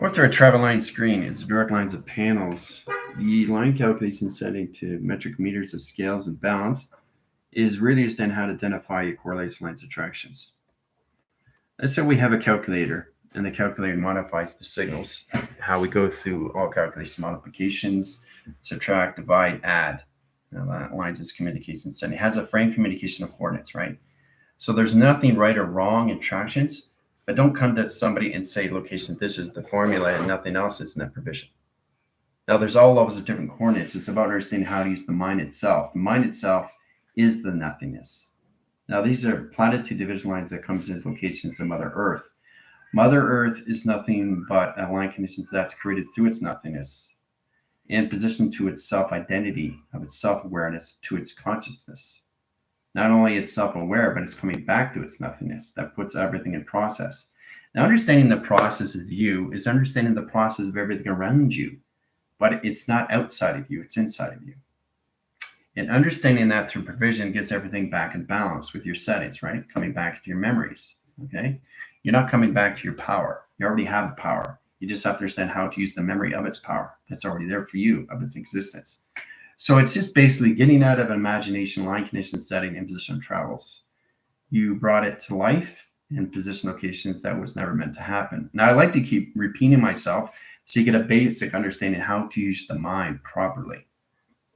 Going through a travel line screen, it's direct lines of panels. The line calculation setting to metric meters of scales and balance is really just on how to identify your correlation lines attractions. Let's say we have a calculator, and the calculator modifies the signals. How we go through all calculation modifications, subtract, divide, add. That lines its communication setting. It has a frame communication of coordinates, right? So there's nothing right or wrong in attractions, but don't come to somebody and say, location, this is the formula and nothing else is net provision. Now there's all levels of different coordinates. It's about understanding how to use the mind itself. The mind itself is the nothingness. Now these are platitude division lines that comes as locations of Mother Earth. Mother Earth is nothing but a line conditions that's created through its nothingness and positioned to its self-identity, of its self-awareness, to its consciousness. Not only it's self-aware, but it's coming back to its nothingness that puts everything in process. Now, understanding the process of you is understanding the process of everything around you, but it's not outside of you, it's inside of you. And understanding that through provision gets everything back in balance with your settings, right? Coming back to your memories, okay? You're not coming back to your power. You already have the power. You just have to understand how to use the memory of its power that's already there for you, of its existence. So it's just basically getting out of imagination, line condition setting, and position travels. You brought it to life in position locations that was never meant to happen. Now, I like to keep repeating myself so you get a basic understanding how to use the mind properly.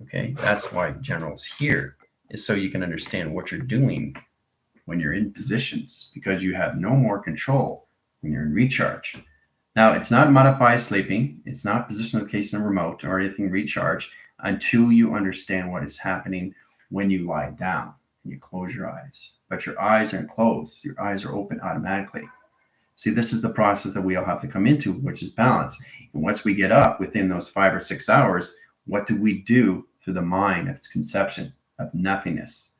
Okay, that's why general's here, is so you can understand what you're doing when you're in positions, because you have no more control when you're in recharge. Now, it's not modify sleeping, it's not position location remote or anything recharge until you understand what is happening when you lie down and you close your eyes. But your eyes aren't closed, your eyes are open automatically. See, this is the process that we all have to come into, which is balance. And once we get up within those 5 or 6 hours, what do we do through the mind of its conception of nothingness?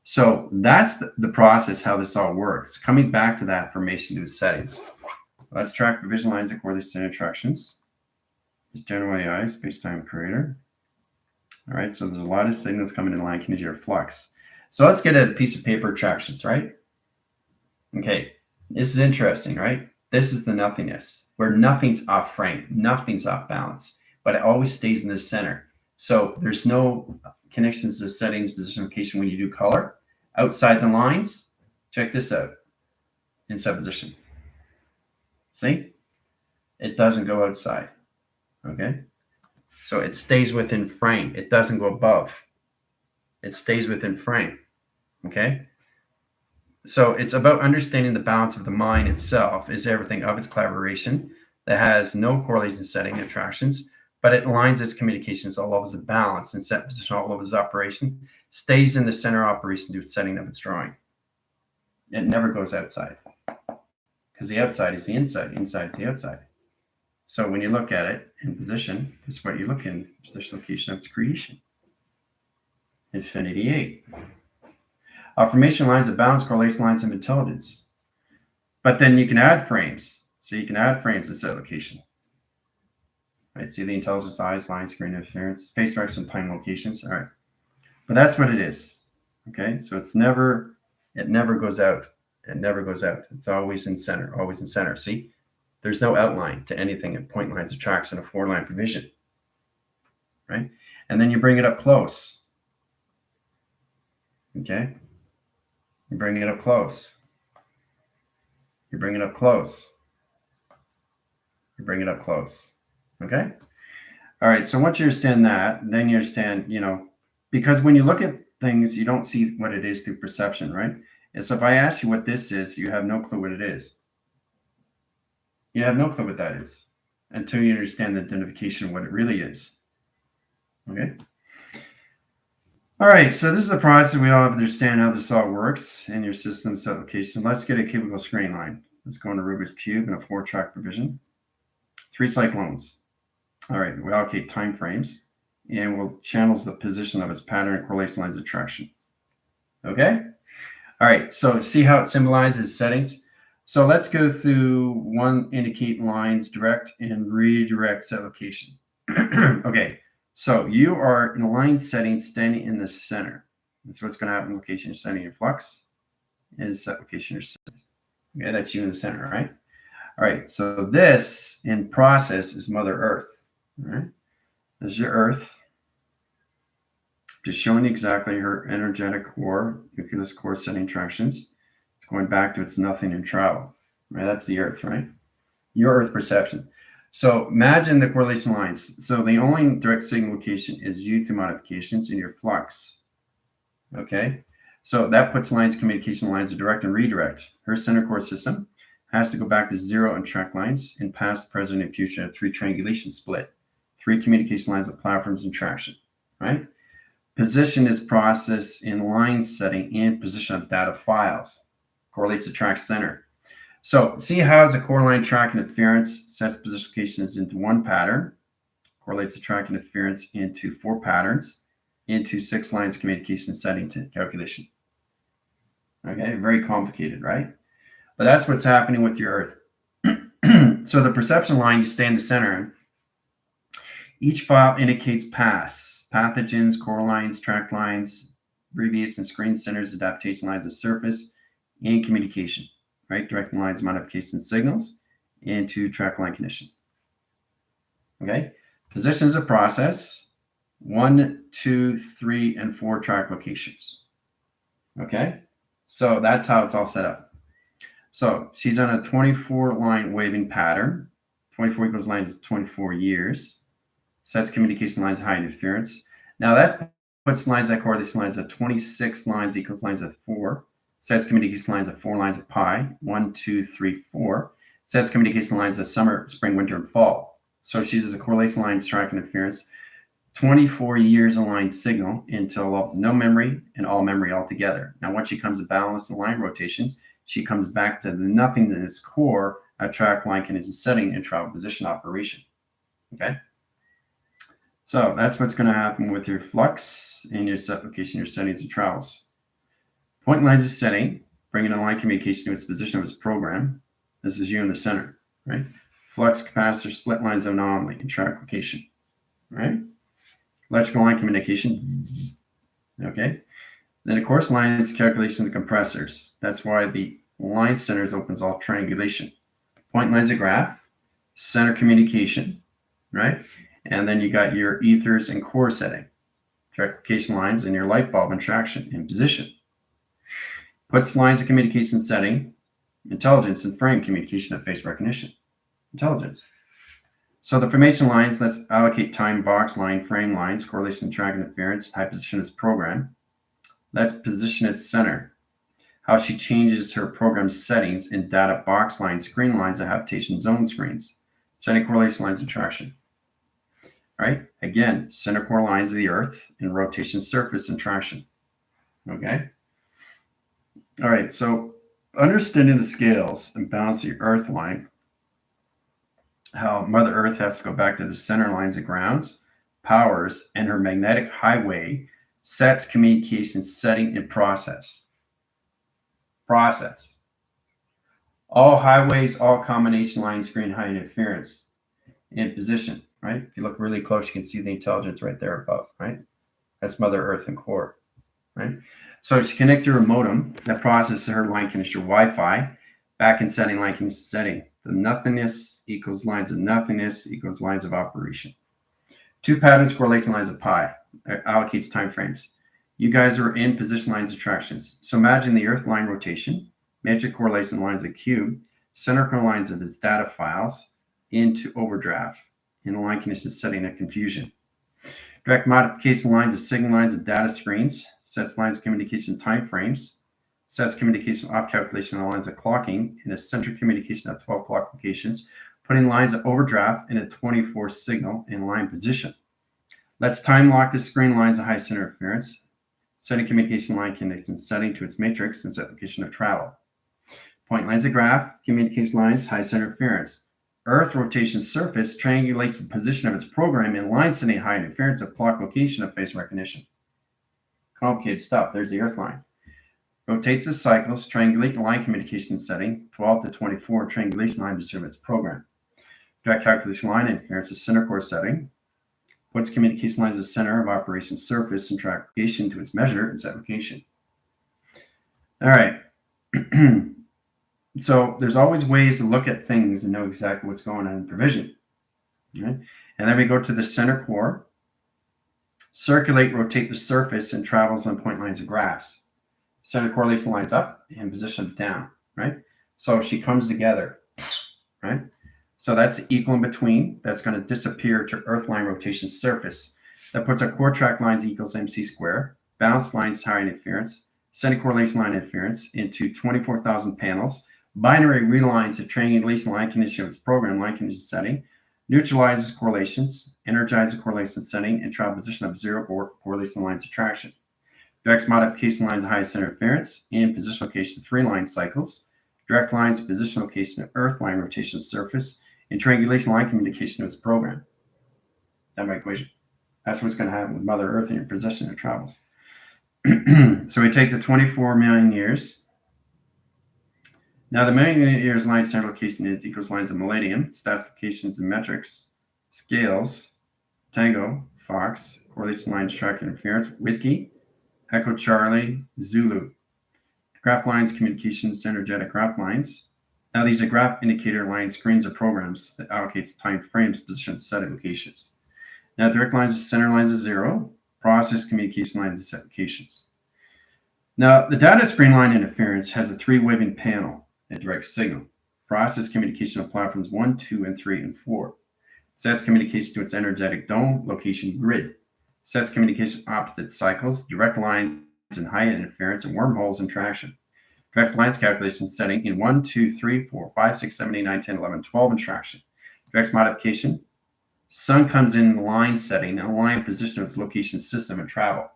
So that's the process, how this all works. Coming back to that formation to its settings. Let's track provision lines of correlation attractions. It's general AI, space-time creator. All right, so there's a lot of signals coming in line condition or flux. So let's get a piece of paper attractions, right? Okay, this is interesting, right? This is the nothingness, where nothing's off frame, nothing's off balance, but it always stays in the center. So there's no connections to settings, position, location when you do color. Outside the lines, check this out, inside position. See? It doesn't go outside, okay? So it stays within frame. It doesn't go above. It stays within frame, okay? So it's about understanding the balance of the mind itself is everything of its collaboration that has no correlation setting attractions, but it aligns its communications all levels of balance and set position all levels of operation, stays in the center operation to its setting of its drawing. It never goes outside because the outside is the inside is the outside. So when you look at it in position, this is what you look in, position location of its creation. Infinity 8. Formation lines of balance, correlation lines of intelligence. But then you can add frames. So you can add frames to set location. Right, see the intelligence, eyes, line, screen interference, space direction, time, locations. All right. But that's what it is. Okay, so it never goes out. It never goes out. It's always in center, always in center. See? There's no outline to anything in point lines of tracks in a 4-line provision, right? And then you bring it up close, okay? You bring it up close. You bring it up close. You bring it up close, okay? All right, so once you understand that, then you understand, because when you look at things, you don't see what it is through perception, right? And so if I ask you what this is, you have no clue what it is. You have no clue what that is until you understand the identification of what it really is. Okay? All right, so this is the process we all have to understand how this all works in your system's application. Let's get a cubical screen line. Let's go into Rubik's Cube in a 4-track provision. 3 cyclones. All right, we allocate time frames and we'll channels the position of its pattern and correlation lines of traction. Okay? All right, so see how it symbolizes settings? So let's go through one, indicate lines, direct and redirect set location. Okay, so you are in a line setting standing in the center. And so what's going to happen in location you're setting your flux is set location you're setting. Okay, that's you in the center, right? All right, so this in process is Mother Earth. All right, this is your Earth, just showing exactly her energetic core, nucleus core setting tractions. It's going back to its nothing and travel. Right, that's the Earth, right? Your Earth perception. So imagine the correlation lines. So the only direct signal location is U through modifications in your flux. Okay, so that puts lines, communication lines of direct and redirect. Her center core system has to go back to 0 and track lines in past, present, and future, 3 triangulation split, 3 communication lines of platforms and traction, right? Position is process in line setting and position of data files. Correlates to track center. So see how it's a core line track interference sets positions into one pattern, correlates the track interference into 4 patterns, into 6 lines of communication setting to calculation. Okay, very complicated, right? But that's what's happening with your Earth. So the perception line, you stay in the center. Each file indicates paths, pathogens, core lines, track lines, abbreviation, screen centers, adaptation lines of surface, and communication, right? Directing lines, modification signals into track line condition. Okay, positions of process, 1, 2, 3, and 4 track locations. Okay, so that's how it's all set up. So she's on a 24 line waving pattern. 24 equals lines of 24 years. Sets communication lines high interference. Now that puts lines that correlation lines at 26 lines equals lines of 4. Sets communication lines of 4 lines of pi. 1, 2, 3, 4. Sets communication lines of summer, spring, winter, and fall. So she uses a correlation line track interference. 24 years aligned signal until levels no memory and all memory altogether. Now once she comes to balance and line rotations, she comes back to the nothingness core at track line condition setting and travel position operation. Okay, so that's what's going to happen with your flux and your set location, your settings and travels. Point lines of setting, bringing a line communication to its position of its program. This is you in the center, right? Flux, capacitor, split lines of anomaly and track location, right? Electrical line communication, okay? Then of course lines calculation of compressors. That's why the line centers opens all triangulation. Point lines of graph, center communication, right? And then you got your ethers and core setting, traction lines, and your light bulb and traction in position. Puts lines of communication setting, intelligence, and frame communication of face recognition, intelligence. So the formation lines, let's allocate time, box line, frame lines, correlation, track interference, high position its program. Let's position its center. How she changes her program settings in data box lines, screen lines, and habitation zone screens. Setting correlation lines and traction. Right? Again, center core lines of the Earth and rotation surface and traction. Okay? All right, so understanding the scales and balance the Earth line, how Mother Earth has to go back to the center lines of grounds, powers, and her magnetic highway sets communication setting and process. Process. All highways, all combination lines, screen high interference in position, right? If you look really close, you can see the intelligence right there above, right? That's Mother Earth and core, right? So she connects to her modem that processes her line condition Wi-Fi back in setting line condition setting. The nothingness equals lines of nothingness equals lines of operation. 2 patterns, correlation lines of pi, allocates time frames. You guys are in position lines of tractions. So imagine the Earth line rotation, metric correlation lines of cube, center core lines of its data files into overdraft in the line condition setting of confusion. Direct modification lines of signal lines of data screens, sets lines of communication time frames, sets communication off calculation on lines of clocking in a central communication of 12 clock locations, putting lines of overdraft in a 24 signal in line position. Let's time lock the screen lines of high center interference, setting communication line connection setting to its matrix and set location of travel. Point lines of graph, communication lines, high center interference. Earth rotation surface triangulates the position of its program in line setting high interference of clock location of face recognition. Complicated stuff. There's the Earth line. Rotates the cycles, triangulate the line communication setting, 12 to 24 triangulation line to serve its program. Direct calculation line interference is center core setting. Puts communication lines as center of operation surface and track location to its measure and set location. All right. So there's always ways to look at things and know exactly what's going on in provision. Right? And then we go to the center core. Circulate, rotate the surface, and travels on point lines of graphs. Center correlation lines up and position down, right? So she comes together, right? So that's equal in between. That's going to disappear to Earth line rotation surface. That puts our core track lines equals MC square, balanced lines high interference, center correlation line interference into 24,000 panels, binary realigns the triangulation line condition of its program line condition setting, neutralizes correlations, energizes correlation setting, and trial position of zero or correlation lines attraction. Direct modification lines of highest interference and position location 3-line cycles. Direct lines position location of Earth line rotation surface and triangulation line communication of its program. That's my equation. That's what's going to happen with Mother Earth in your position of travels. So we take the 24 million years. Now the million years line center location is equals lines of millennium, stats locations and metrics, scales, Tango, Fox, correlation lines track interference, Whiskey, Echo Charlie, Zulu. Graph lines, communications, energetic graph lines. Now these are graph indicator line screens or programs that allocates time frames, positions, set locations. Now direct lines, center lines of zero, process communication lines and set locations. Now the data screen line interference has a 3-waving panel and direct signal. Process communication of platforms 1, 2, and 3, and 4. Sets communication to its energetic dome, location grid. Sets communication opposite cycles, direct lines and high interference, and wormholes and traction. Direct lines calculation setting in 1, 2, 3, 4, 5, 6, 7, 8, 9, 10, 11, 12 in traction. Direct modification. Sun comes in line setting and line position of its location system and travel.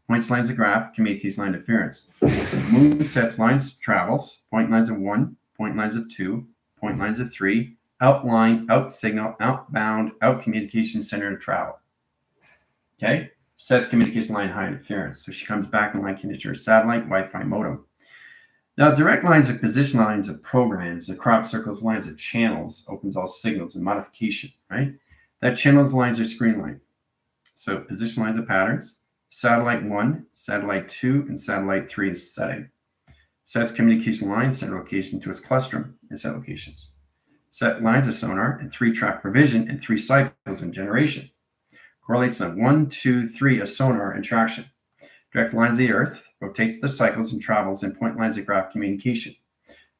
Points lines of graph, communication line interference. Moon sets lines travels, point lines of 1, point lines of 2, point lines of 3, outline, out signal, outbound, out communication center to travel. Okay? Sets communication line high interference. So she comes back in line condition satellite, Wi-Fi modem. Now, direct lines are position lines of programs. The crop circles lines of channels, opens all signals and modification, right? That channels lines are screen line. So position lines of patterns, satellite 1, satellite 2, and satellite 3 is setting. Sets communication lines, center location to its clustrum and set locations. Set lines of sonar and 3-track provision and 3 cycles in generation. Correlates on 1, 2, 3 of sonar and traction. Direct lines of the Earth, rotates the cycles and travels in point lines of graph communication.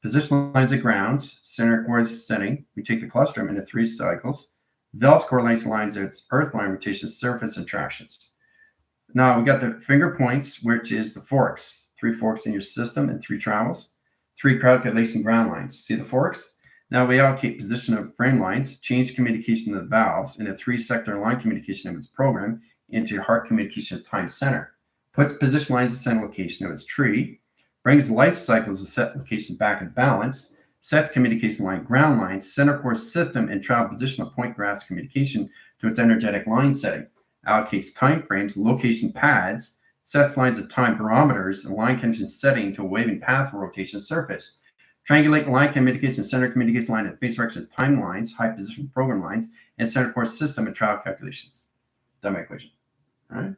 Position lines of grounds, center course setting, we take the clustrum into 3 cycles. Develops correlation lines of its Earth line rotation surface and tractions. Now we got the finger points, which is the forks. 3 forks in your system and 3 travels. 3 calculation ground lines. See the forks? Now we allocate position of frame lines, change communication of the valves, and a 3-sector line communication of its program into heart communication of time center. Puts position lines and center location of its tree, brings life cycles of set location back in balance, sets communication line ground lines, center course system, and travel position of point graphs communication to its energetic line setting, allocates time frames, location pads, sets lines of time barometers, and line condition setting to a waving path for rotation surface. Triangulate line communication, center communication line, and phase direction of time lines, high position program lines, and center course system and travel calculations. That's my equation. All right.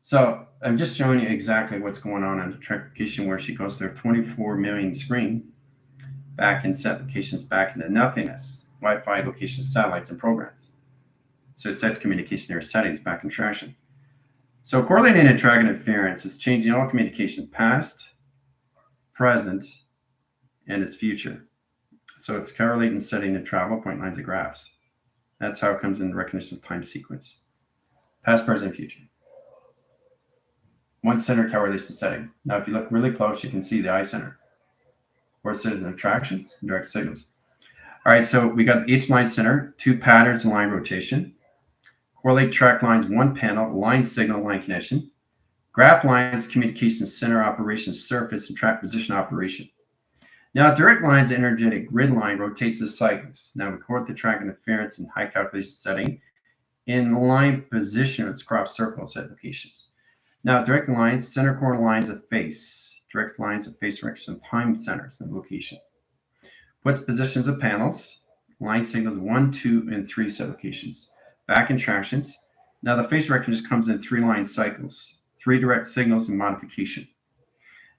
So I'm just showing you exactly what's going on the triangulation where she goes through 24 million screen, back in set locations, back into nothingness, Wi-Fi locations, satellites, and programs. So it sets communication error settings back in traction. So correlating and track interference is changing all communication past, present, and its future. So it's correlating setting and travel point lines of graphs. That's how it comes in the recognition of time sequence. Past, present, and future. One center correlation setting. Now, if you look really close, you can see the eye center. Where it says attractions and direct signals. All right, so we got each line center, 2 patterns and line rotation. Correlate track lines, 1 panel, line signal, line connection. Graph lines, communication center operation, surface, and track position operation. Now, direct lines, energetic grid line rotates the cycles. Now, record the track interference and high calculation setting in line position of its crop circle set locations. Now, direct lines, center core lines of face. Direct lines of face direction, time centers and location. Puts positions of panels, line signals 1, 2, and 3 set locations. Back in tractions. Now the face direction just comes in 3 line cycles, 3 direct signals and modification.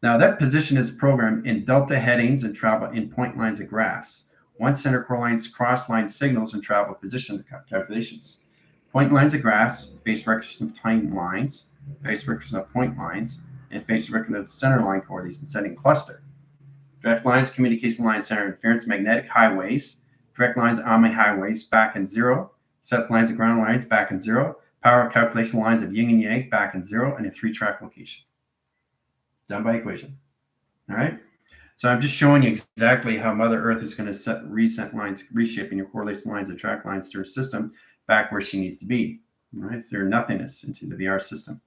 Now that position is programmed in delta headings and travel in point lines of graphs. One center correlates cross-line signals and travel position calculations. Point lines of graphs, phase recognition of time lines, phase recognition of point lines, and phase recognition of center line coordinates and setting cluster. Direct lines, communication lines, center interference, magnetic highways, direct lines, omni highways, back and zero, set lines and ground lines, back and zero, power calculation lines of yin and yang, back and zero, and a 3-track location. Done by equation. All right. So I'm just showing you exactly how Mother Earth is going to reset lines, reshaping your correlation lines and track lines through a system back where she needs to be, right? Through nothingness into the VR system.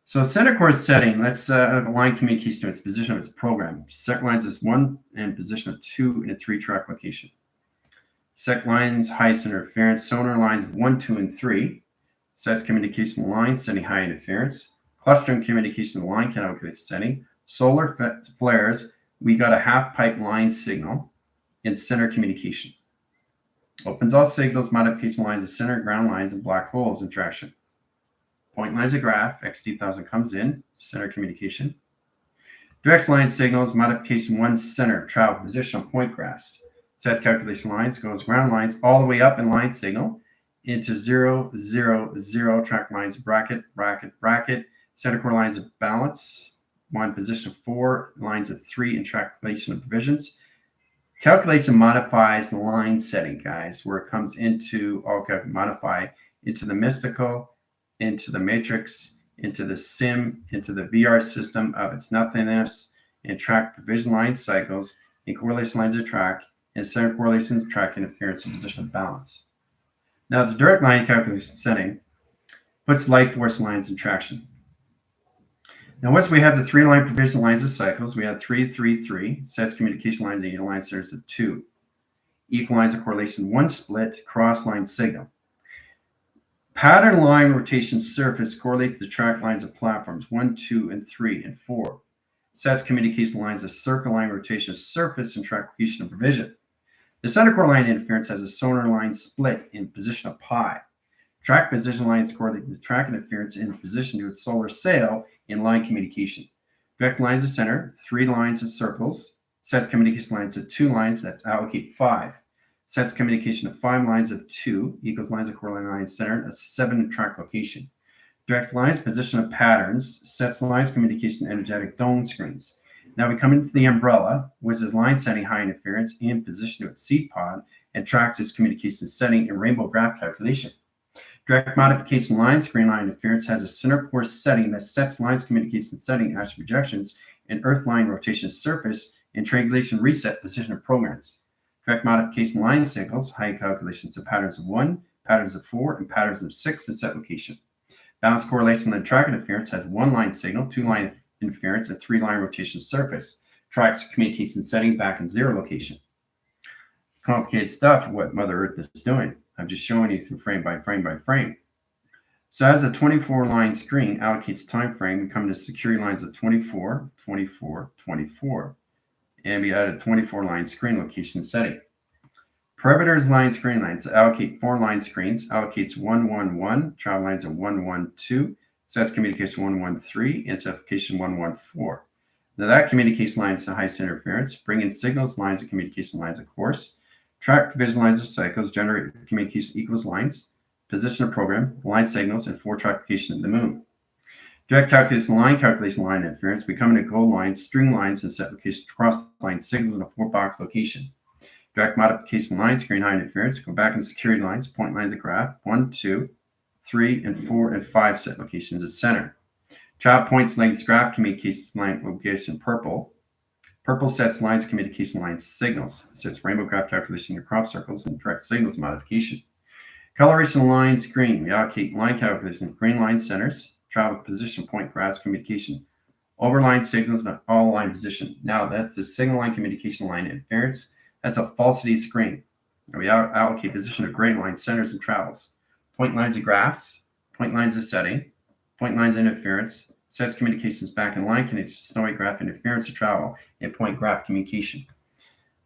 So center course setting, let's align communication to its position of its program. Set lines is 1 and position of 2 in a 3-track location. Set lines, high center interference, sonar lines 1, 2, and 3. Sets communication lines, setting high interference. Clustering communication line calculate setting. Solar flares, we got a half pipe line signal in center communication. Opens all signals, modification lines of center, ground lines, and black holes interaction. Point lines of graph, XT1000 comes in, center communication. Direct line signals, modification 1 center, travel position on point graphs. Sets calculation lines, goes ground lines all the way up in line signal into 0, 0, 0, track lines, bracket, bracket, bracket, center core lines of balance, 1 position of 4, lines of 3, and calculation of divisions. Calculates and modifies the line setting, guys, where it comes into, modify into the mystical, into the matrix, into the sim, into the VR system of its nothingness, and track division line cycles, and correlation lines of track, and center correlations of track interference and position of balance. Now, the direct line calculation setting puts light force lines in traction. Now, once we have the 3-line provision lines of cycles, we have 3, 3, 3, sets communication lines and line centers of 2. Equal lines of correlation 1 split, cross line signal. Pattern line rotation surface correlates the track lines of platforms 1, 2, and 3, and 4. Sets communication lines of circle line rotation surface and track location of provision. The center core line interference has a sonar line split in position of pi. Track position lines correlate the track interference in position to its solar sail in line communication. Direct lines of center, 3 lines of circles. Sets communication lines of 2 lines, that's allocate 5. Sets communication of 5 lines of 2 equals lines of core line center, a 7 track location. Direct lines, position of patterns, sets lines, communication, energetic dome screens. Now we come into the umbrella, which is line setting high interference in position to its seed pod and tracks its communication setting and rainbow graph calculation. Direct modification line screen line interference has a center course setting that sets lines communication setting as projections and earth line rotation surface and triangulation reset position of programs. Direct modification line signals, high calculations of patterns of 1, patterns of 4, and patterns of 6 in set location. Balance correlation and track interference has 1 line signal, 2 line interference, and 3 line rotation surface. Tracks communication setting back in 0 location. Complicated stuff, what Mother Earth is doing. I'm just showing you through frame by frame by frame. So as a 24-line screen allocates time frame, we come to security lines of 24, 24, 24. And we add a 24-line screen location setting. Perimeter's line screen lines allocate 4 line screens, allocates 1, 1, 1, travel lines of 1, 1, 2, sets communication 1, 1, 3, and sets application 1, 1, 4. Now that communication line is the high center interference, bring in signals, lines, and communication lines, of course. Track provision lines of cycles, generate communication equals lines, position of program, line signals, and 4-track application of the moon. Direct calculation line interference, we come into gold lines, string lines, and set location cross line signals in a 4-box location. Direct modification line, screen high interference, go back in security lines, point lines of graph, 1, 2, 3, and 4, and 5 set locations at center. Child points lengths graph, communication line location purple. Purple sets lines, communication line signals. Sets rainbow graph calculation in crop circles and direct signals modification. Coloration lines green, we allocate line calculation, green line centers, travel position, point graphs, communication. Overline signals, but all line position. Now that's the signal line communication line interference. That's a falsity screen. We allocate position of gray line centers and travels. Point lines of graphs, point lines of setting, point lines of interference, sets communications back in line connections, snowy graph interference to travel, and point graph communication.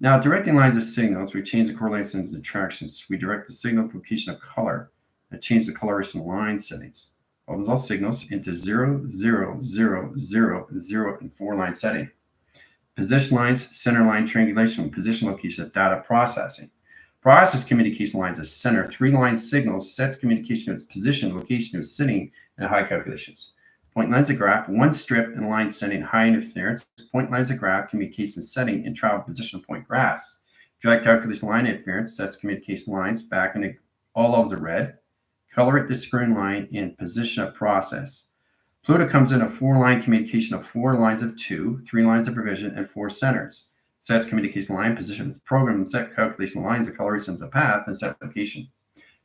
Now, directing lines of signals, we change the correlations and attractions. We direct the signal's location of color and change the coloration line settings. Follows all signals into 0, 0, 0, 0, 0, and 4-line setting. Position lines, center line, triangulation, position location of data processing. Process communication lines of center, 3-line signals, sets communication to its position, location, to its sitting, and high calculations. Point lines of graph, 1 strip and line setting, high interference. Point lines of graph, communication setting, and travel position point graphs. Drag calculation line interference, sets communication lines back into all levels of red. Color it to screen line in position of process. Pluto comes in a 4-line communication of 4 lines of 2, 3 lines of provision, and 4 centers. Sets communication line, position of program, and set calculation lines, of colorations of path, and set location.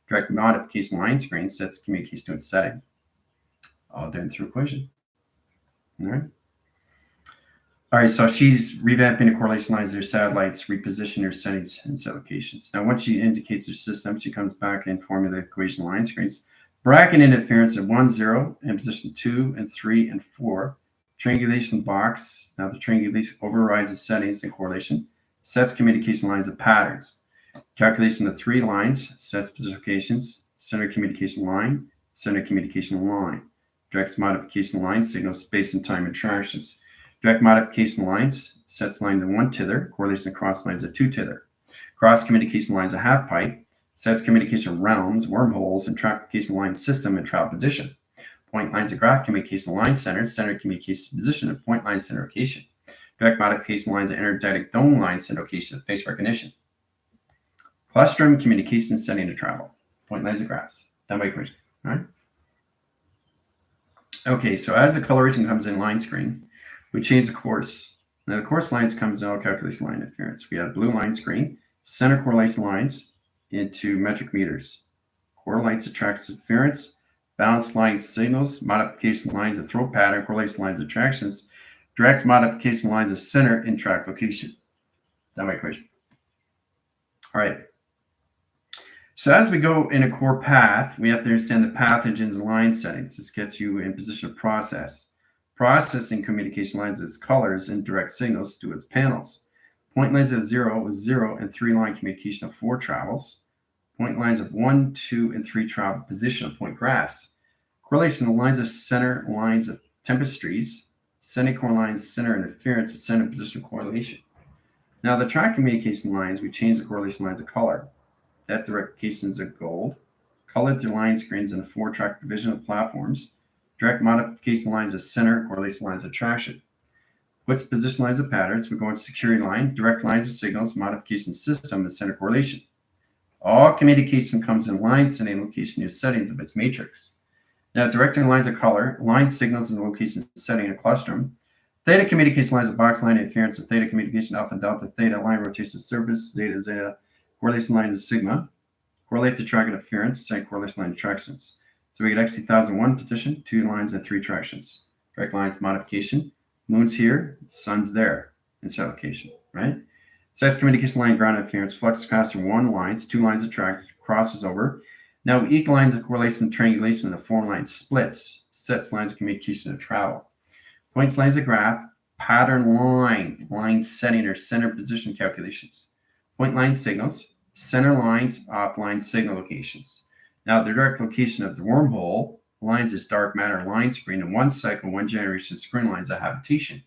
Direct modification line screen sets communication to its setting. All done through equation. All right, so she's revamping the correlation lines of her satellites, reposition her settings and set locations. Now, once she indicates her system, she comes back and formula equation line screens. Bracket interference at 1, 0, and position 2 and 3 and 4. Triangulation box. Now the triangulation overrides the settings and correlation. Sets communication lines of patterns. Calculation of 3 lines. Sets position locations. Center communication line. Center communication line. Directs modification line. Signals space and time interactions. Direct modification lines. Sets line to 1 tether. Correlation across lines of 2 tether. Cross communication lines of half pipe. Sets communication realms, wormholes, and traffication line system and travel position. Point lines of graph communication line centers, center communication position, and point line center location. Direct modification lines of energetic dome line center location of face recognition. Clustrum communication setting to travel. Point lines of graphs. Done by equation. All right. Okay, so as the coloration comes in line screen, we change the course. Now the course lines comes in all calculation line interference. We have blue line screen, center correlation lines into metric meters. Correlates attracts interference, balance line signals, modification lines of throw pattern, correlation lines of attractions, directs modification lines of center and track location. That my equation. All right. So as we go in a core path, we have to understand the pathogens and line settings. This gets you in position of process. Processing communication lines its colors and direct signals to its panels. Point lines of 0 with 0 and 3-line communication of 4 travels. Point lines of 1, 2, and 3 travel position of point graphs. Correlation of lines of center lines of tempestries. Semicolon lines center interference of center position correlation. Now the track communication lines, we change the correlation lines of color. That directions of gold. Colored through line screens in a 4-track division of platforms. Direct modification lines of center, correlation lines of traction. Puts position lines of patterns. We go into security line, direct lines of signals, modification system, and center correlation. All communication comes in line setting location near settings of its matrix. Now directing lines of color, line signals and location setting a clustrum. Theta communication lines of box line interference of theta communication alpha and delta, theta line rotation surface, zeta, zeta, correlation line of sigma. Correlate to track interference, same correlation line attractions. So we get XT1001 position, 2 lines and 3 tractions. Direct lines modification, moon's here, sun's there, in set location, right? Sets communication line ground interference, flux capacitor 1 lines, 2 lines of track, crosses over. Now equal lines of correlation and triangulation, the 4 lines splits, sets lines of communication of travel. Points lines of graph, pattern line setting or center position calculations. Point line signals, center lines, offline signal locations. Now the direct location of the wormhole lines is dark matter line screen and 1 cycle, 1 generation screen lines of habitation.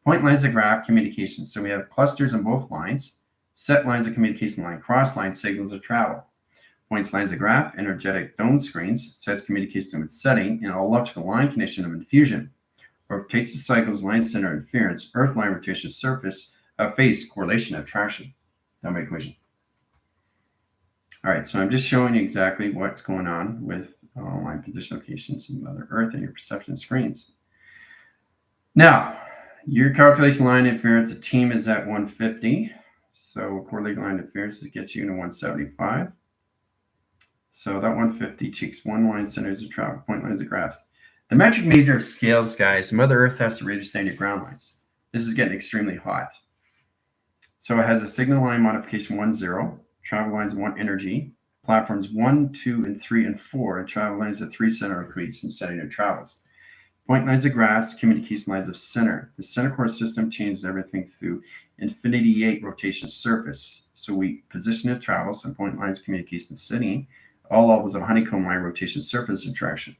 Point lines of graph communications. So we have clusters on both lines, set lines of communication line, cross line signals of travel. Points lines of graph, energetic dome screens, sets communication to its setting, and all electrical line condition of diffusion. Or takes the cycles, line center interference, earth line rotation surface, face correlation of traction. That's my equation. All right, so I'm just showing you exactly what's going on with line position locations and Mother Earth and your perception screens. Now, your calculation line interference, the team is at 150. So correlated line interference gets you into 175. So that 150 takes 1 line centers of travel, point lines of graphs. The metric meter of scales, guys, Mother Earth has to understand your ground lines. This is getting extremely hot. So it has a signal line modification 1, 0, travel lines 1 energy, platforms 1, 2, and 3, and 4, and travel lines at 3 center equation setting of travels. Point lines of graphs, communication lines of center. The center core system changes everything through infinity 8 rotation surface. So we position it travels and point lines communication setting, all levels of honeycomb line rotation surface interaction.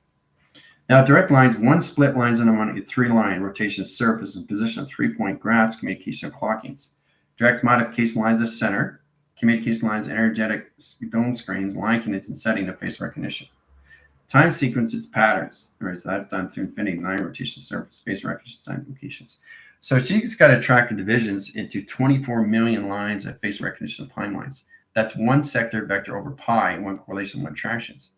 Now, direct lines, one split lines on a 3-line rotation surface and position of 3-point graphs, communication clockings. Direct modification lines of center, communication lines, energetic dome screens, line connects, and setting of face recognition. Time sequence its patterns. All right, so that's done through infinity line rotation surface, face recognition, time locations. So she's got to track the divisions into 24 million lines of face recognition timelines. That's one sector vector over pi, one correlation, one attractions.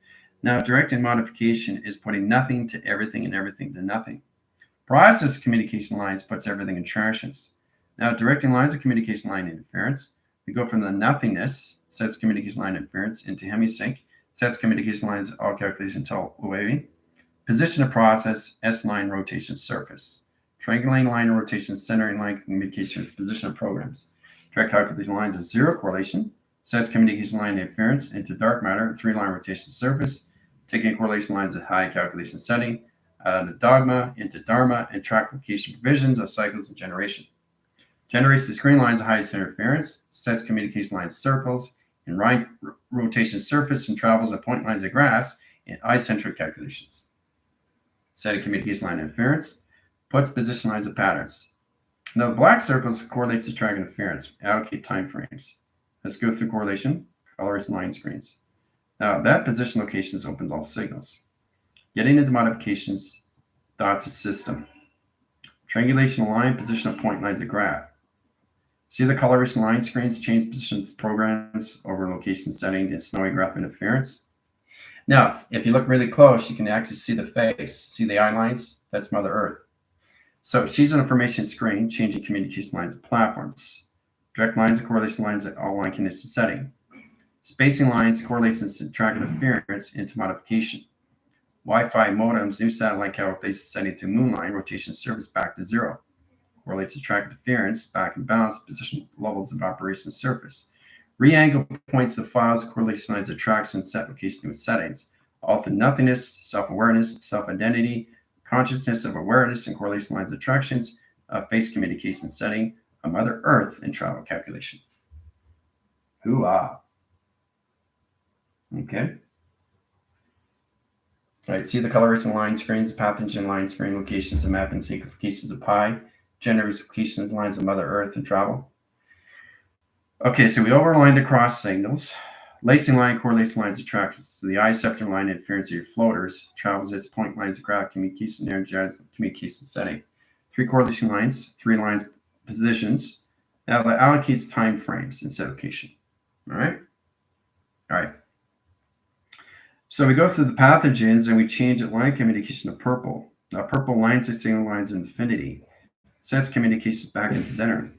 Now, directed modification is putting nothing to everything and everything to nothing. Process communication lines puts everything in attractions. Now, directing lines of communication line interference, we go from the nothingness, sets communication line interference, into hemisync, sets communication lines, all calculation until waving. Position of process, S-line rotation surface. Triangulating line rotation, centering line communication, its position of programs. Direct calculation lines of zero correlation, sets communication line interference into dark matter, 3-line rotation surface, taking correlation lines at high calculation setting, the dogma into dharma, and track location provisions of cycles and generation. Generates the screen lines of highest interference, sets communication lines circles, and right rotation surface, and travels at point lines of graphs and eye-centric calculations. Setting communication line interference, puts position lines of patterns. Now, the black circles correlates to track interference, allocate time frames. Let's go through correlation, colors, line screens. Now, that position locations opens all signals. Getting into modifications, dots a system. Triangulation line, position of point lines of graph. See the coloration line screens, change positions programs over location setting and snowy graph interference. Now, if you look really close, you can actually see the face. See the eye lines? That's Mother Earth. So she's an information screen, changing communication lines of platforms. Direct lines and correlation lines at all line condition setting. Spacing lines, correlations to track interference into modification. Wi-Fi modems, new satellite calculation setting to moonline, rotation service back to zero. Correlates to track interference, back and balance, position levels of operation surface. Re-angle points the files, correlation lines, attraction, set location with settings. All to nothingness, self-awareness, self-identity, consciousness of awareness, and correlation lines attractions, face communication setting, a Mother Earth, and travel calculation. Hoo-ah. Okay. All right, see the coloration line screens, pathogen line screen locations, and map and locations of pi, generates locations, lines of Mother Earth, and travel. Okay, so we overlined across signals. Lacing line, correlation lines, attractions. So the eye scepter line interference of your floaters travels its point lines of graph communication, energetic communication setting. 3 correlation lines, 3 lines positions. Now that allocates time frames in set location. All right. So we go through the pathogens and we change the line communication to purple. Now purple lines are signal lines in infinity. Sets communications back into center.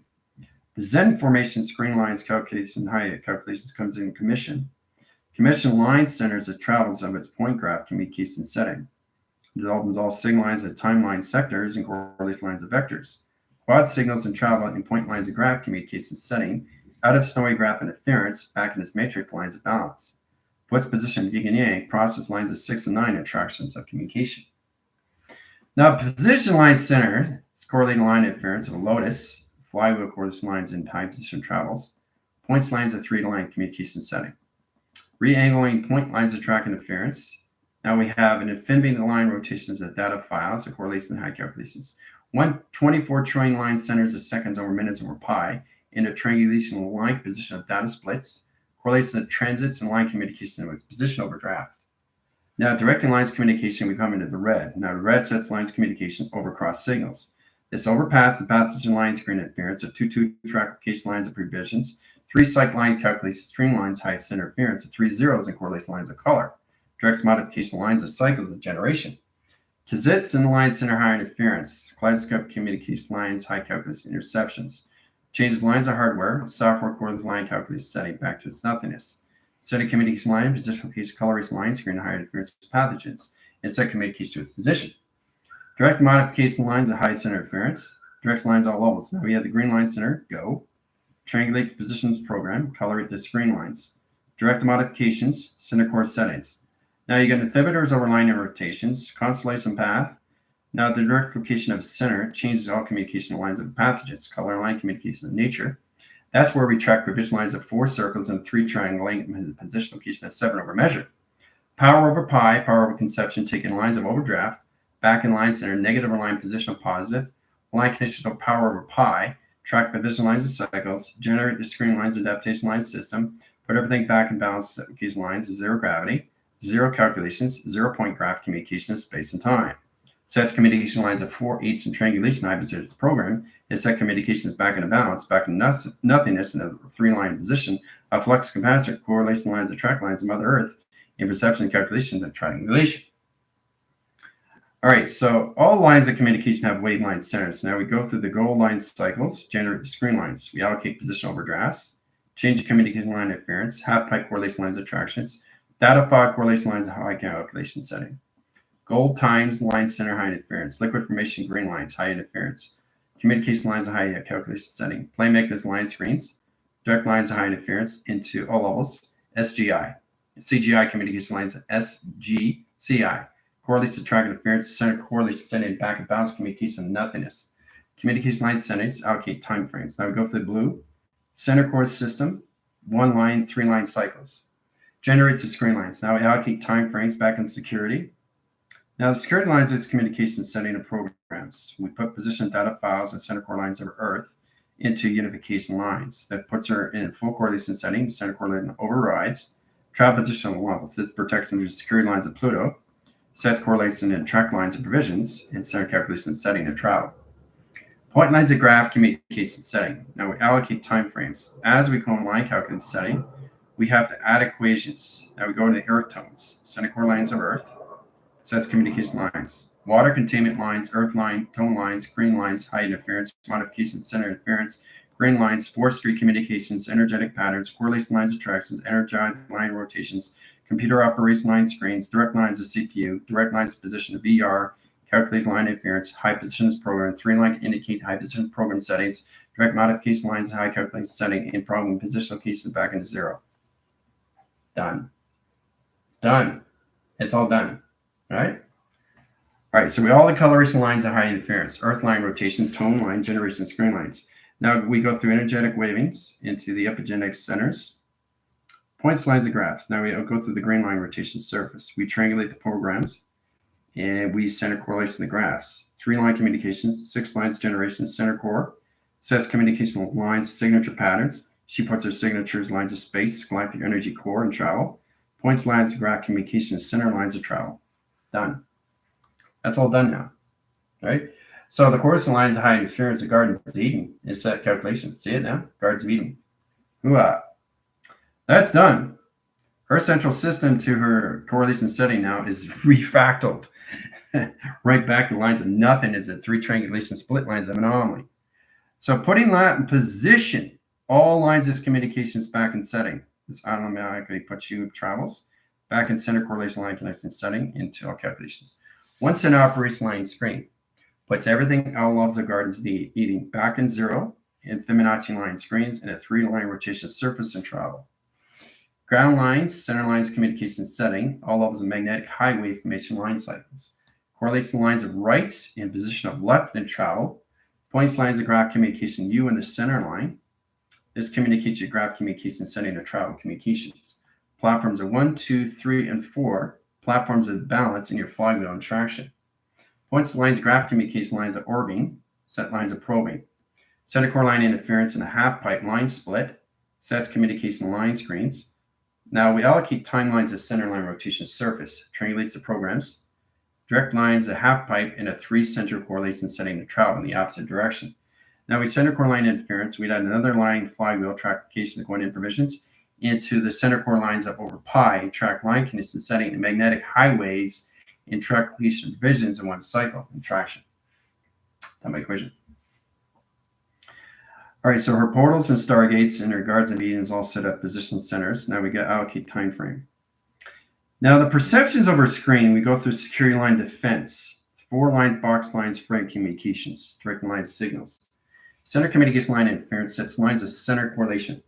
The Zen formation screen lines calculation, high calculations comes in commission. Commission line centers the travels of its point graph communication setting. It opens all signal lines at timeline sectors and correlation lines of vectors. Quad signals and travel in point lines of graph communication setting out of snowy graph interference back in its matrix lines of balance. Puts position yin and yang, process lines of 6 and 9 attractions of communication. Now, position line center is correlating line interference of a lotus, flywheel correlation lines in time position travels, points lines of 3-line communication setting. Re-angling point lines of track interference. Now we have an infinity line rotations of data files, a correlation and high calculations. 124 trillion line centers of seconds over minutes over pi, and a triangulation line position of data splits, correlation of transits and line communication with position over draft. Now, directing lines communication, we come into the red. Now, the red sets lines communication over cross signals. This overpath, the pathogen line screen interference of 2 track location lines of previsions, 3 cycle line calculation string lines, highest interference of 3 zeros and correlation lines of color. Directs modification lines of cycles of generation. Kazits and line center high interference, kaleidoscope communication lines, high calculation interceptions. Changes lines of hardware, software correlation line calculation setting back to its nothingness. Setting communication line, position location, coloration line screen, high interference pathogens, and set communication to its position. Direct modification lines of highest interference, directs lines all levels. Now we have the green line center, go. Triangulate the positions program, colorate the screen lines. Direct modifications, center core settings. Now you got inhibitors over line and rotations, constellation path. Now the direct location of center changes all communication lines of pathogens, color line communication of nature. That's where we track provision lines of 4 circles and 3 triangulating position location of 7 over measure. Power over pi, power over conception, taking lines of overdraft, back in line center, negative align position of positive, line conditional power over pi, track division lines of cycles, generate the screen lines adaptation line system, put everything back in balance, set these lines of zero gravity, zero calculations, 0 point graph communication of space and time. Sets communication lines of 4/8 and triangulation hypothetical program, and set communications back into balance, back in nothingness in a 3-line position, a flux capacitor, correlation lines of track lines of Mother Earth, in perception, calculation, and triangulation. All right, so all lines of communication have wave line centers. Now we go through the goal line cycles, generate the screen lines. We allocate position overdrafts, change the communication line interference, half pipe correlation lines attractions, data fog correlation lines of high calculation setting. Gold times line center high interference, liquid formation green lines high interference, communication lines of high calculation setting, playmakers line screens, direct lines of high interference into all levels, SGI. CGI communication lines SGCI. Correlates to track interference, center correlation setting, back and balance communication nothingness. Communication line settings, allocate time frames. Now we go through the blue. Center core system, 1 line, 3-line cycles. Generates the screen lines. Now we allocate time frames back in security. Now the security lines is communication setting of programs. We put position data files and center core lines of Earth into unification lines. That puts her in full correlation setting. Center correlation overrides. Travel positional levels. This protects the security lines of Pluto. Sets correlation and track lines of provisions, and center calculation setting of travel. Point lines of graph communication setting. Now we allocate time frames. As we go in line calculation setting, we have to add equations. Now we go into earth tones, center core lines of Earth, sets communication lines, water containment lines, earth line, tone lines, green lines, high interference, modification, center interference, green lines, forestry communications, energetic patterns, correlation lines, attractions, energized line rotations, computer operation line screens, direct lines of CPU, direct lines of position of VR, calculate line interference, high positions program, 3-line indicate high position program settings, direct modification lines, high calculation setting, and program position locations back into 0. Done. It's done. It's all done. All right? All right, so we all the coloration lines of high interference, earth line rotation, tone line, generation, screen lines. Now we go through energetic wavings into the epigenetic centers. Points lines of graphs. Now we go through the green line rotation surface. We triangulate the programs, and we center correlation the graphs. 3-line communications, 6 lines generation, center core, sets communication lines, signature patterns. She puts her signatures, lines of space, galactic energy core, and travel. Points lines of graph communications, center lines of travel. Done. That's all done now, right? So the coordinate lines of high interference of Gardens of Eden is set calculation. See it now? Gardens of Eden. Hooah. That's done. Her central system to her correlation setting now is refractaled. Right back to lines of nothing is it 3 triangulation split lines of anomaly. So putting that in position, all lines of communications back in setting. This automatically puts you travels back in center correlation line connection setting into all calculations. Once in operation line screen, puts everything all levels of Gardens of Eden back in 0 in Fibonacci line screens in a 3-line rotation surface and travel. Ground lines, center lines communication setting, all levels of magnetic high wave formation line cycles. Correlation lines of right in position of left and travel. Points lines of graph communication U in the center line. This communicates your graph communication setting of travel communications. Platforms of 1, 2, 3, and 4. Platforms of balance in your flywheel and traction. Points lines, graph communication lines of orbiting, set lines of probing. Center core line interference in a half pipe line split. Sets communication line screens. Now we allocate timelines of center line rotation surface, triangulates the programs, direct lines, a half pipe, and a 3-center correlation setting to travel in the opposite direction. Now we center core line interference, we'd add another line flywheel trackification going in provisions into the center core lines of over pi, track line condition setting and magnetic highways in track completion provisions in one cycle in traction. That's my equation. All right, so her portals and stargates and her Gardens of Eden is all set up position centers. Now we got allocate time frame. Now the perceptions of her screen, we go through security line defense, 4-line box lines, frame communications, direct line signals. Center communication line interference sets lines of center correlation,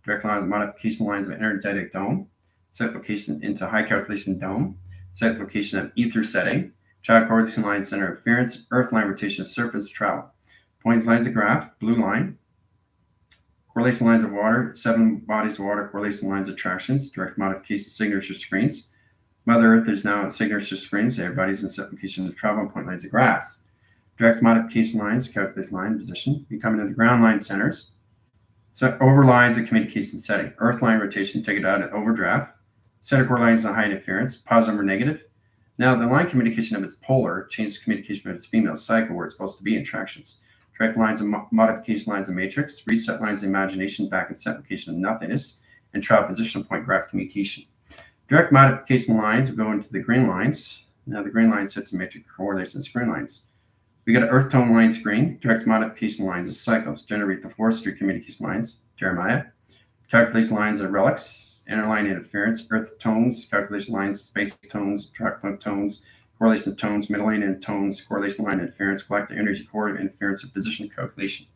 direct line modification lines of energetic dome, set location into high calculation dome, set location of ether setting, child correlation line center interference, earth line rotation surface travel. Points lines of graph, blue line. Correlation lines of water, 7 bodies of water, correlation lines of attractions, direct modification signature screens. Mother Earth is now signature screens. Everybody's in set location of travel and point lines of graphs. Direct modification lines, calculate line position. We come into the ground line centers. Set over lines of communication setting. Earth line rotation, take it out at overdraft. Center core lines on high interference, positive or negative. Now the line communication of its polar changes communication of its female cycle where it's supposed to be in tractions. Direct lines of modification lines of matrix, reset lines of imagination back in set location of nothingness, and travel position point graph communication. Direct modification lines will go into the green lines. Now the green line sets the matrix correlates and screen lines. We got an earth tone line screen, direct modification lines of cycles, generate the forestry communication lines, Jeremiah, calculation lines of relics, interline interference, earth tones, calculation lines, space tones, track tones, correlation tones, middle lane and tones, correlation line interference, collector energy coordinate interference, and position calculation.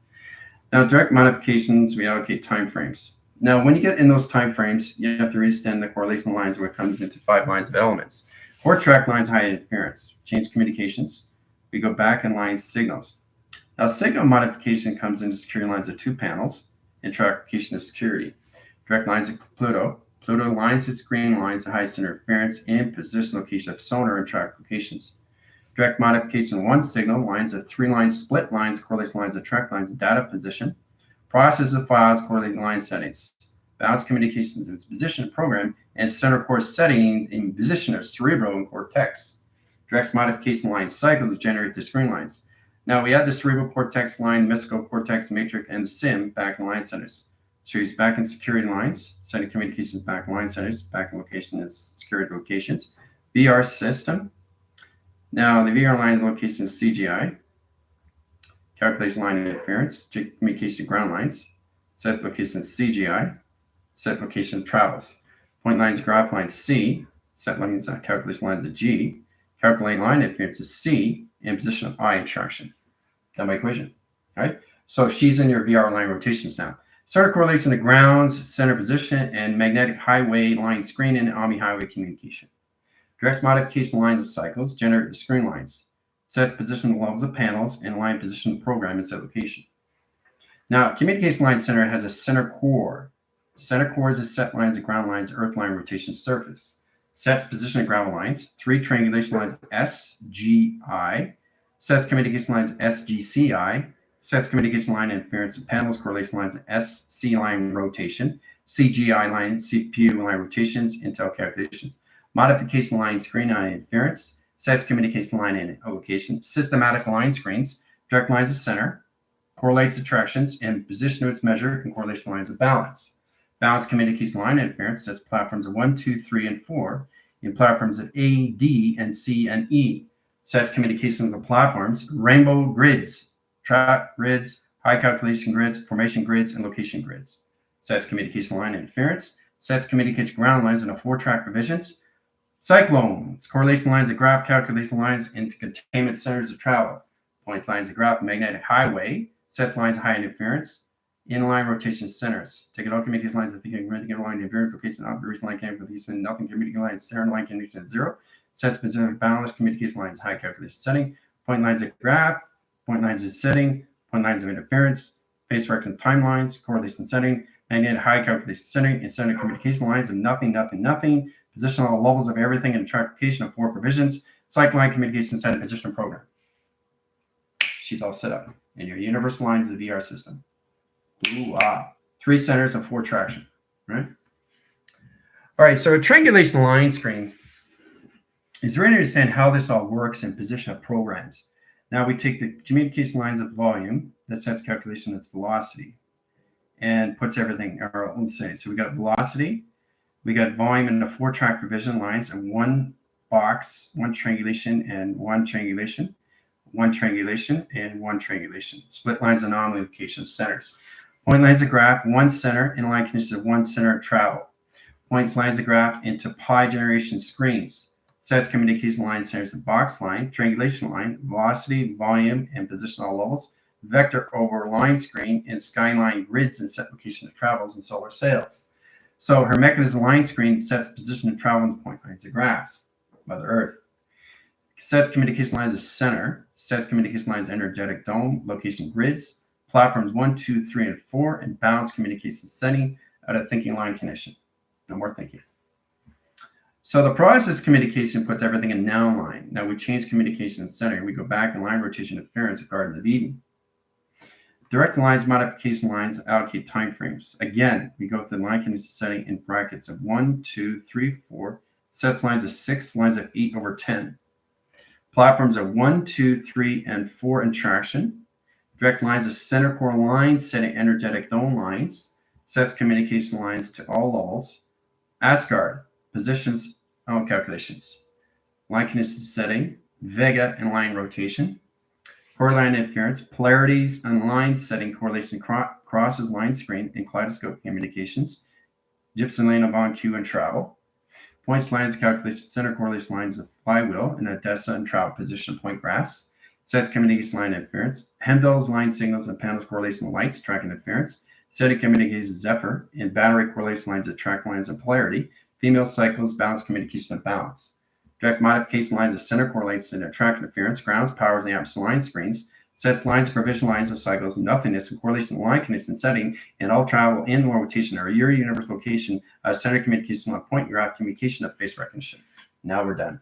Now, direct modifications, we allocate time frames. Now, when you get in those time frames, you have to re-extend the correlation lines where it comes into 5 lines of elements. Or track lines, high interference, change communications. We go back and line signals. Now, signal modification comes into security lines of 2 panels, and trackification of security. Direct lines of Pluto. Pluto lines its green lines, the highest interference and position location of sonar and track locations. Direct modification of 1 signal, lines of 3 lines, split lines, correlation lines of track lines, data position. Process of files, correlating line settings. Balance communications of its position program, and center core setting in position of cerebral and cortex. Direct modification line cycles generate the screen lines. Now we add the cerebral cortex line, mystical cortex, matrix, and the SIM back in line centers. So he's back in security lines, setting communications back in line centers, back in location is security locations. VR system. Now the VR line location is CGI. Calculation line interference, communication ground lines. Set location is CGI. Set location travels. Point lines, graph lines C. Set lines, calculation lines of G. Calculate line interference is C, and position of I in traction. Got my equation, all right? So she's in your VR line rotations now. Center correlation to grounds, center position, and magnetic highway line screen and Omni highway communication. Direct modification lines of cycles generate the screen lines. Sets position levels of panels and line position program and set location. Now, communication line center has a center core. Center core is a set lines of ground lines, earth line rotation surface. Sets position of gravel lines, 3 triangulation lines SGI, sets communication lines SGCI, sets communication line interference of panels, correlation lines SC line rotation, CGI line, CPU line rotations, Intel calculations, modification line screen line interference, sets communication line and location, systematic line screens, direct lines of center, correlates attractions, and position of its measure and correlation lines of balance. Balance communication line interference sets platforms of 1, 2, 3, and 4 in platforms of A, D, and C, and E. Sets communication of the platforms, rainbow grids, track grids, high calculation grids, formation grids, and location grids. Sets communication line interference, sets communication ground lines into 4-track provisions. Cyclones, correlation lines of graph, calculation lines into containment centers of travel. Point lines of graph, magnetic highway, sets lines of high interference. Inline rotation centers. Take it all communication lines. I think I'm going to get a line interference location, operation line communication, nothing communication lines, center line communication at 0. Sets specific balance communication lines, high calculation setting. Point lines of graph, point lines of setting, point lines of interference, phase direction timelines, correlation setting, and then high calculation setting and center communication lines of nothing, nothing, nothing. Position all levels of everything and trackification of 4 provisions. Cycle line communication setting position program. She's all set up. And your universal lines of the VR system. Ooh, 3 centers and 4 traction, right? All right, so a triangulation line screen is really to understand how this all works in position of programs. Now we take the communication lines of volume that sets calculation its velocity and puts everything, or let's say, so we got velocity, we got volume in the 4-track provision lines and 1 box, 1 triangulation and 1 triangulation, 1 triangulation and 1 triangulation. Split lines, anomaly locations, centers. Point lines of graph, 1 center, inline conditions of 1 center of travel. Points lines of graph into pi generation screens. Sets communication line centers of box line, triangulation line, velocity, volume, and position all levels. Vector over line screen and skyline grids and set location of travels and solar sails. So her mechanism line screen sets position of travel and point lines of graphs. Mother Earth. Sets communication lines of center. Sets communication lines energetic dome, location grids. Platforms 1, 2, 3, and 4, and balance communication setting at a thinking line condition. No more thinking. So the process communication puts everything in now line. Now we change communication center. We go back in line rotation interference at Garden of Eden. Direct lines, modification lines, allocate timeframes. Again, we go through the line condition setting in brackets of 1, 2, 3, 4, sets lines of 6, lines of 8 over 10. Platforms of 1, 2, 3, and 4 in traction. Direct lines of center core lines, setting energetic dome lines, sets communication lines to all lulls. Asgard, positions, calculations. Line condition setting, Vega and line rotation. Core line interference, polarities and line setting, correlation crosses line screen and kaleidoscope communications. Gypsum lane of on cue and travel. Points lines calculation center correlation lines of flywheel and Odessa and travel position point graphs. Sets communication line interference. Hemdall's line signals and panels correlation lights track interference. Setting communication Zephyr and battery correlation lines of track lines and polarity. Female cycles, balance communication of balance. Direct modification lines of center correlates and track interference, grounds, powers, and amps line screens, sets lines, provision lines of cycles, nothingness, and correlation line condition setting, and all travel in rotation or your universe location, center communication on point, graph communication of face recognition. Now we're done.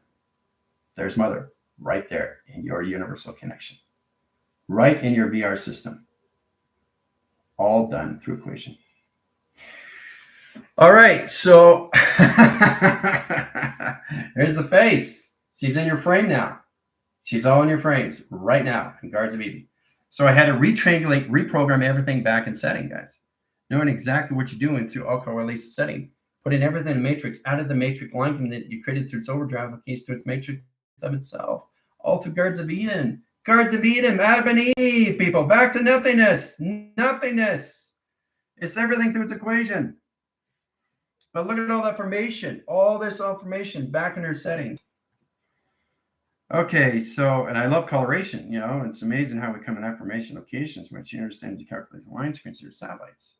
There's Mother, right there in your universal connection, right in your VR system. All done through equation. All right, so there's the face. She's in your frame now. She's all in your frames right now in Guards of Eden. So I had to retriangulate, reprogram everything back in setting, guys. Knowing exactly what you're doing through all release setting. Putting everything in matrix, out of the matrix line command that you created through its overdrive application to its matrix of itself. All through Guards of Eden. Guards of Eden, Adam and Eve, people. Back to nothingness. Nothingness. It's everything through its equation. But look at all that information, all this information back in her settings. Okay, so, and I love coloration, it's amazing how we come in affirmation locations once you understand to calculate the line screens of your satellites.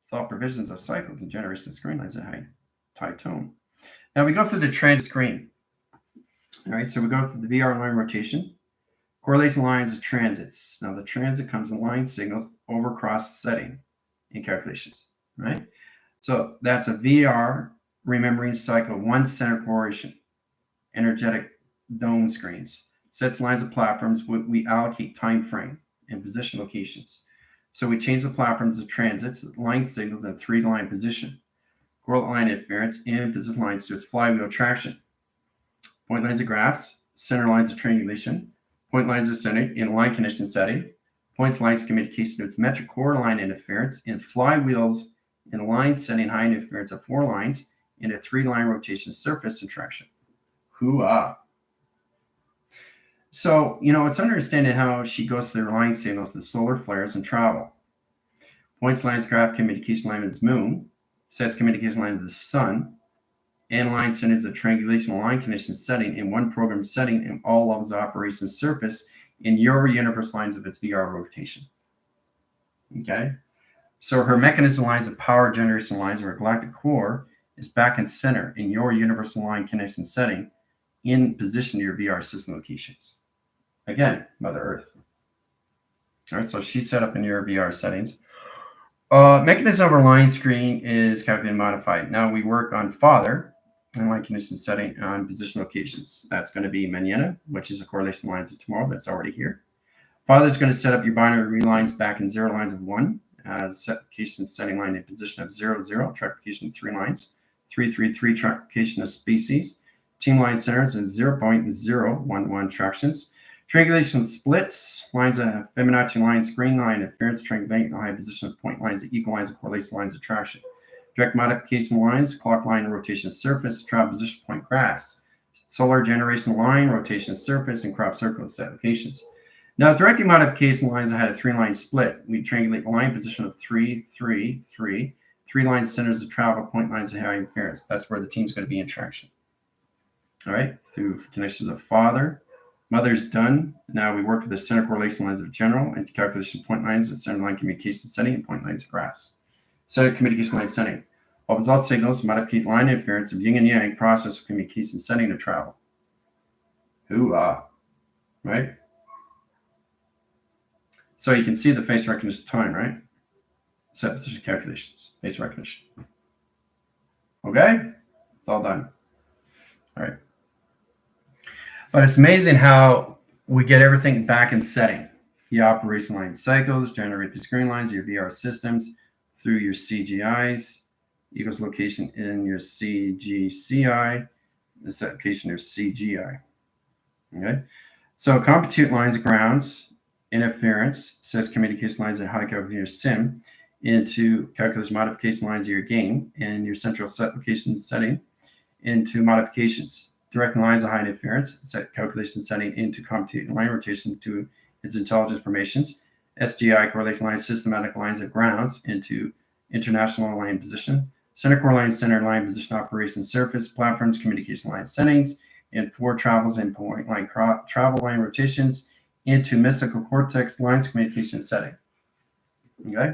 It's all provisions of cycles and generation of screen lines at high tone. Now we go through the transit screen. All right, so we go through the VR line rotation, correlation lines of transits. Now the transit comes in line signals over cross setting in calculations, right? So that's a VR remembering cycle, one center correlation, energetic dome screens, sets lines of platforms. We allocate time frame and position locations. So we change the platforms of transits, line signals, and 3-line position. Correlate line interference and position lines to its flywheel traction. Point lines of graphs, center lines of triangulation, point lines of setting in line condition setting, points lines of communication to its metric core line interference, and flywheels in line setting high interference of 4 lines in a 3-line rotation surface interaction. Hoo-ah. So, it's understanding how she goes through line signals, the solar flares, and travel. Points lines graph communication line of its moon, sets communication line of the sun, and line centers the triangulation line condition setting in one program setting in all levels of operation surface in your universe lines of its VR rotation. Okay? So her mechanism lines of power generation lines of her galactic core is back in center in your universal line connection setting in position to your VR system locations. Again, Mother Earth. All right, so she's set up in your VR settings. Mechanism of our line screen is calculated and modified. Now we work on Father and line condition setting on position locations. That's going to be Mañana, which is a correlation lines of tomorrow. That's already here. Father's going to set up your binary lines back in 0 lines of 1. Location setting line in position of 0, 0, trackification of 3 lines, 3, 3, 3, trackification of species, team line centers and 0.011 tractions, triangulation splits, lines of Fibonacci line, screen line, interference, triangulating high position of point lines, equal lines of correlation lines of traction, direct modification lines, clock line, rotation surface, travel position point graphs, solar generation line, rotation surface, and crop circle applications. Now, directing modification lines, I had a 3-line split. We triangulate the line position of 3, 3, 3, 3 line centers of travel, point lines of high interference. That's where the team's going to be in traction. All right, through connections of Father. Mother's done. Now we work with the center correlation lines of general and calculation point lines and center line communication setting and point lines of graphs. Center communication line setting. Opens all signals, modification line interference of yin and yang, process of communication setting to travel. Hoo-ah, right? So you can see the face recognition time, right? Set position calculations, face recognition. Okay? It's all done. All right. But it's amazing how we get everything back in setting. The operation line cycles generate the screen lines of your VR systems through your CGIs, equals location in your CGCI, the set location your CGI. Okay. So compute lines, grounds, interference, sets communication lines, and high calculation of your sim into calculation modification lines of your game and your central set location setting into modifications. Direct lines of high interference, set calculation setting into compute line rotation to its intelligence formations. SGI correlation lines, systematic lines of grounds into international line position. Center core line, center line position operation surface, platforms, communication line settings, and four travels and point line travel line rotations into mystical cortex lines communication setting. Okay,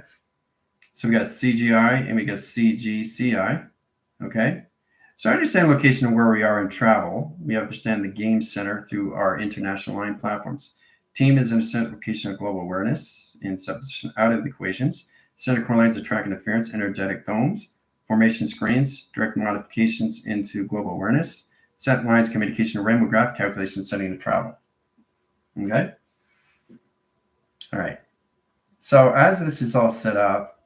so we got CGI and we got CGCI. Okay, so I understand location of where we are in travel. We understand the game center through our international line platforms. Team is in a center location of global awareness in subposition out of the equations. Center core lines of track interference, energetic domes, formation screens, direct modifications into global awareness. Set lines communication rainbow graph calculation setting to travel. Okay. All right. So as this is all set up,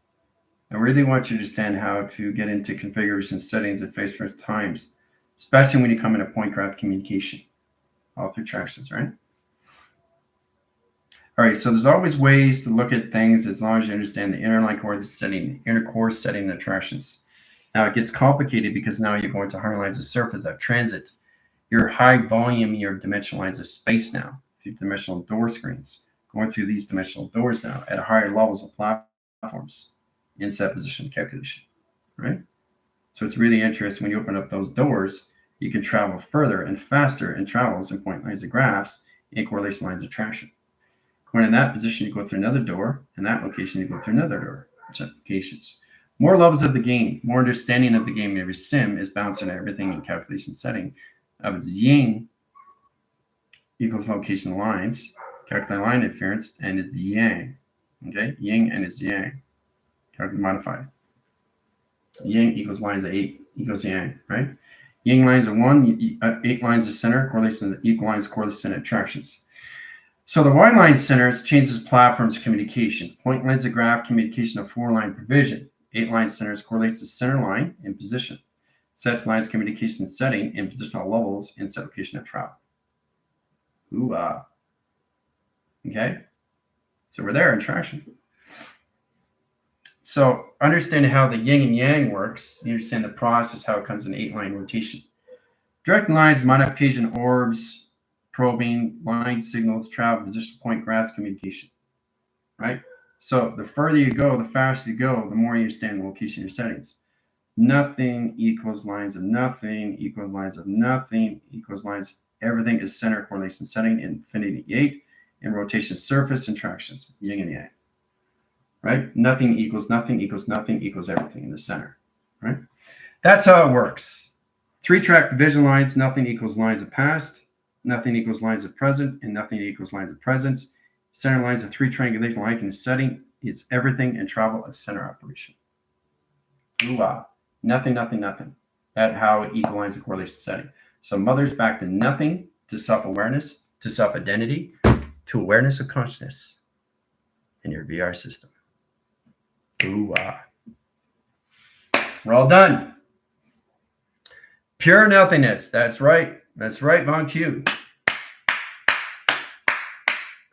I really want you to understand how to get into configuration settings at face-first times, especially when you come into point graph communication, all through tractions, right? All right, so there's always ways to look at things as long as you understand the inner line coordinate setting, inner core setting and attractions. Now it gets complicated because now you're going to higher lines of surface of transit. Your high volume, your dimensional lines of space now, through dimensional door screens, going through these dimensional doors now at higher levels of platforms in set position calculation, right? So it's really interesting when you open up those doors, you can travel further and faster in travels in point lines of graphs and correlation lines of traction. Going in that position, you go through another door, and that location, you go through another door, which applications. More levels of the game, more understanding of the game. Every sim is bouncing everything in calculation setting of its yin equals location lines, calculate line interference, and its yang. Okay, yin and its yang. Calculate modified. Yin equals lines of 8 equals yang, right? Yin lines of 1, 8 lines of center, correlation equal lines, correlation attractions. So the Y line centers changes platforms communication. Point lines of graph communication of 4-line provision. 8 line centers correlates the center line in position. Sets lines communication setting in positional levels in set location of travel. Ooh, okay. So we're there in traction. So understanding how the yin and yang works, you understand the process, how it comes in 8-line rotation. Direct lines, modification orbs, probing, line signals, travel, position point graphs, communication, right? So the further you go, the faster you go, the more you understand the location of your settings. Nothing equals lines of nothing equals lines of nothing equals lines. Everything is center correlation setting, infinity 8, and rotation surface and tractions, yin and yang, right? Nothing equals nothing equals nothing equals everything in the center, right? That's how it works. 3-track division lines, nothing equals lines of past, nothing equals lines of present, and nothing equals lines of presence. Center lines of 3 triangulation line in setting is everything in travel of center operation. Ooh-ah. Nothing, nothing, nothing. That's how it equalizes the correlation setting. So mother's back to nothing, to self-awareness, to self-identity, to awareness of consciousness in your VR system. Ooh-ah. We're all done. Pure nothingness. That's right. That's right, Von Q.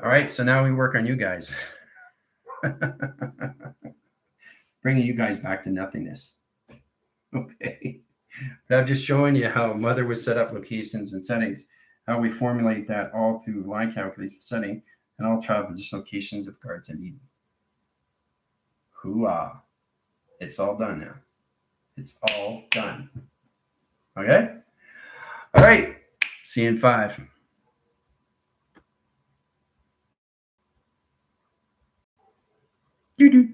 All right, so now we work on you guys. Bringing you guys back to nothingness. Okay. But I'm just showing you how Mother was set up locations and settings, how we formulate that all through line calculation setting, and all travel position locations of guards in Eden. Hoo-ah. It's all done now. It's all done. Okay? All right. See you in 5. Doo-doo.